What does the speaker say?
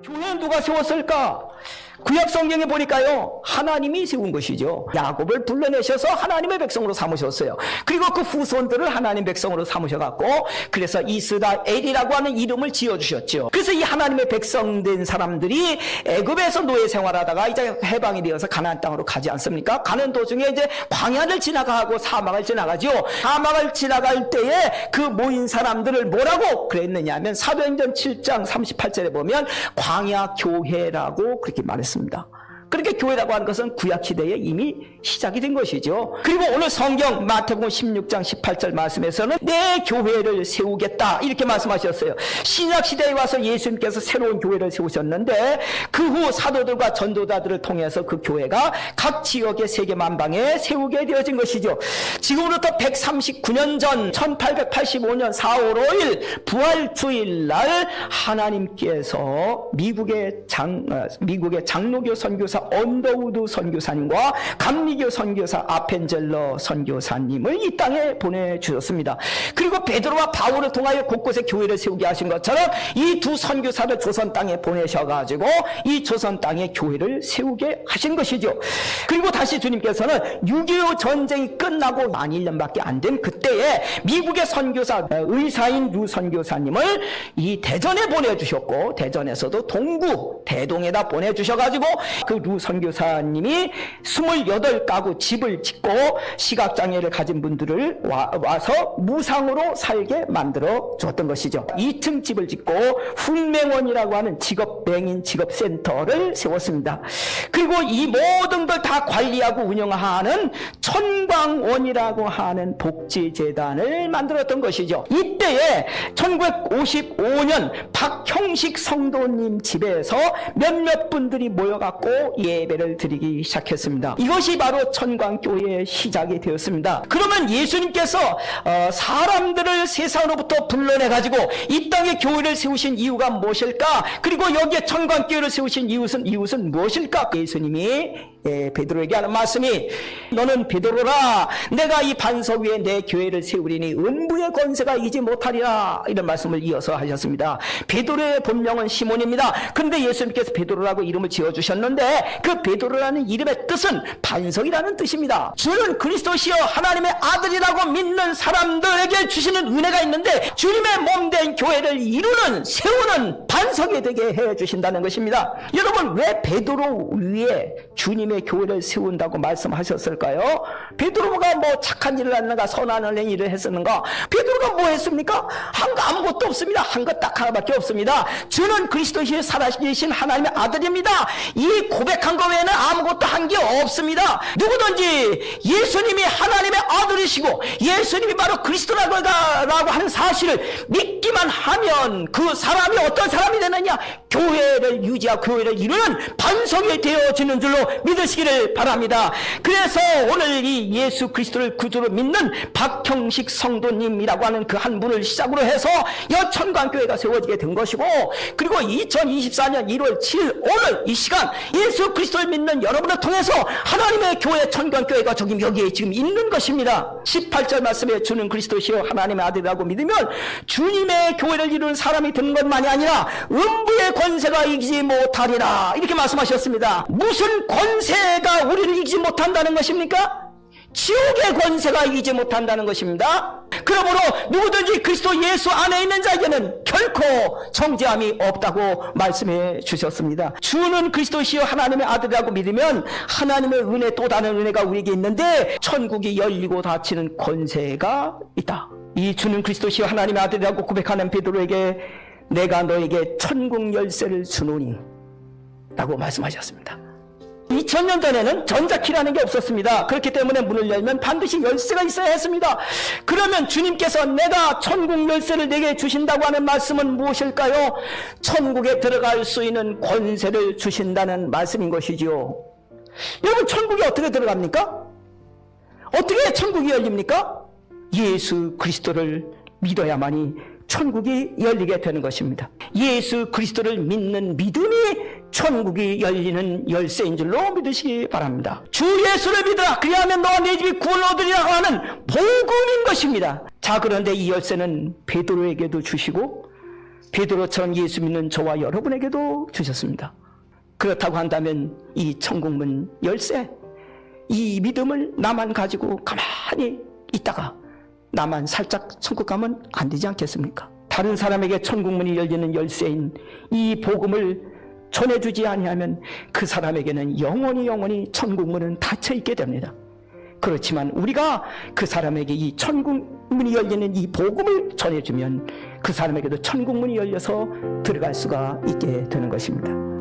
교회는 누가 세웠을까? 구약 성경에 보니까요, 하나님이 세운 것이죠. 야곱을 불러내셔서 하나님의 백성으로 삼으셨어요. 그리고 그 후손들을 하나님 백성으로 삼으셔갖고, 그래서 이스라엘이라고 하는 이름을 지어주셨죠. 그래서 이 하나님의 백성 된 사람들이 애굽에서 노예 생활하다가 이제 해방이 되어서 가나안 땅으로 가지 않습니까? 가는 도중에 이제 광야를 지나가고 사막을 지나가죠. 사막을 지나갈 때에 그 모인 사람들을 뭐라고 그랬느냐 하면 사도행전 7장 38절에 보면 광야 교회라고 그렇게 말했습니다. 그렇게 교회라고 하는 것은 구약시대에 이미 시작이 된 것이죠. 그리고 오늘 성경 마태복음 16장 18절 말씀에서는 내 교회를 세우겠다 이렇게 말씀하셨어요. 신약시대에 와서 예수님께서 새로운 교회를 세우셨는데 그 후 사도들과 전도자들을 통해서 그 교회가 각 지역의 세계 만방에 세우게 되어진 것이죠. 지금으로부터 139년 전 1885년 4월 5일 부활주일날 하나님께서 미국의 장로교 선교사 언더우드 선교사님과 감리교 선교사 아펜젤러 선교사님을 이 땅에 보내주셨습니다. 그리고 베드로와 바울을 통하여 곳곳에 교회를 세우게 하신 것처럼 이 두 선교사를 조선 땅에 보내셔가지고 이 조선 땅에 교회를 세우게 하신 것이죠. 그리고 다시 주님께서는 6.25 전쟁이 끝나고 만 1년밖에 안 된 그때에 미국의 선교사 의사인 류 선교사님을 이 대전에 보내주셨고, 대전에서도 동구 대동에다 보내주셔가지고 그 루 선교사님이 28가구 집을 짓고 시각장애를 가진 분들을 와서 무상으로 살게 만들어 줬던 것이죠. 2층 집을 짓고 훈맹원이라고 하는 직업맹인 직업센터를 세웠습니다. 그리고 이 모든 걸 다 관리하고 운영하는 천광원이라고 하는 복지재단을 만들었던 것이죠. 이때에 1955년 박형식 성도님 집에서 몇몇 분들이 모여갖고 예배를 드리기 시작했습니다. 이것이 바로 천광교회의 시작이 되었습니다. 그러면 예수님께서 사람들을 세상으로부터 불러내가지고 이 땅에 교회를 세우신 이유가 무엇일까? 그리고 여기에 천광교회를 세우신 이웃은 무엇일까? 예수님이 베드로에게 하는 말씀이 너는 베드로라, 내가 이 반석 위에 내 교회를 세우리니 음부의 권세가 이기지 못하리라, 이런 말씀을 이어서 하셨습니다. 베드로의 본명은 시몬입니다. 그런데 예수님께서 베드로라고 이름을 지어주셨는데 그 베드로라는 이름의 뜻은 반석이라는 뜻입니다. 주는 그리스도시여 하나님의 아들이라고 믿는 사람들에게 주시는 은혜가 있는데 주님의 몸된 교회를 이루는 세우는 반석이 되게 해주신다는 것입니다. 여러분, 왜 베드로 위에 주님의 교회를 세운다고 말씀하셨을까요? 베드로가 뭐 착한 일을 했는가, 선한 일을 했었는가? 베드로가 뭐 했습니까? 한 거 아무것도 없습니다. 한 것 딱 하나밖에 없습니다. 주는 그리스도시의 살아계신 하나님의 아들입니다. 이 고백한 거 외에는 아무것도 한 게 없습니다. 누구든지 예수님이 하나님의 아들이시고 예수님이 바로 그리스도라고 하는 사실을 믿기만 하면 그 사람이 어떤 사람이 되느냐? 교회를 유지하고 교회를 이루는 반석이 되어지는 줄로 믿으시기를 바랍니다. 그래서 오늘 이 예수 그리스도를 구주로 믿는 박형식 성도님이라고 하는 그 한 분을 시작으로 해서 여천광교회가 세워지게 된 것이고, 그리고 2024년 1월 7일 오늘 이 시간 예수 그리스도를 믿는 여러분을 통해서 하나님의 교회 천광교회가 여기에 지금 있는 것입니다. 18절 말씀에 주는 그리스도시요 하나님의 아들이라고 믿으면 주님의 교회를 이루는 사람이 되는 것만이 아니라 음부의 권세가 이기지 못하리라, 이렇게 말씀하셨습니다. 무슨 권세가 우리를 이기지 못한다는 것입니까? 지옥의 권세가 이기지 못한다는 것입니다. 그러므로 누구든지 그리스도 예수 안에 있는 자에게는 결코 정죄함이 없다고 말씀해 주셨습니다. 주는 그리스도시요 하나님의 아들이라고 믿으면 하나님의 은혜, 또 다른 은혜가 우리에게 있는데 천국이 열리고 닫히는 권세가 있다. 이 주는 그리스도시요 하나님의 아들이라고 고백하는 베드로에게 내가 너에게 천국 열쇠를 주노니 라고 말씀하셨습니다. 2000년 전에는 전자키라는 게 없었습니다. 그렇기 때문에 문을 열면 반드시 열쇠가 있어야 했습니다. 그러면 주님께서 내가 천국 열쇠를 내게 주신다고 하는 말씀은 무엇일까요? 천국에 들어갈 수 있는 권세를 주신다는 말씀인 것이지요. 여러분, 천국에 어떻게 들어갑니까? 어떻게 천국이 열립니까? 예수 그리스도를 믿어야만이 천국이 열리게 되는 것입니다. 예수 그리스도를 믿는 믿음이 천국이 열리는 열쇠인 줄로 믿으시기 바랍니다. 주 예수를 믿으라. 그리하면 너와 내 집이 구원을 얻으리라고 하는 복음인 것입니다. 자, 그런데 이 열쇠는 베드로에게도 주시고 베드로처럼 예수 믿는 저와 여러분에게도 주셨습니다. 그렇다고 한다면 이 천국문 열쇠, 이 믿음을 나만 가지고 가만히 있다가 나만 살짝 천국 가면 안 되지 않겠습니까? 다른 사람에게 천국문이 열리는 열쇠인 이 복음을 전해주지 아니하면 그 사람에게는 영원히 천국문은 닫혀 있게 됩니다. 그렇지만 우리가 그 사람에게 이 천국문이 열리는 이 복음을 전해주면 그 사람에게도 천국문이 열려서 들어갈 수가 있게 되는 것입니다.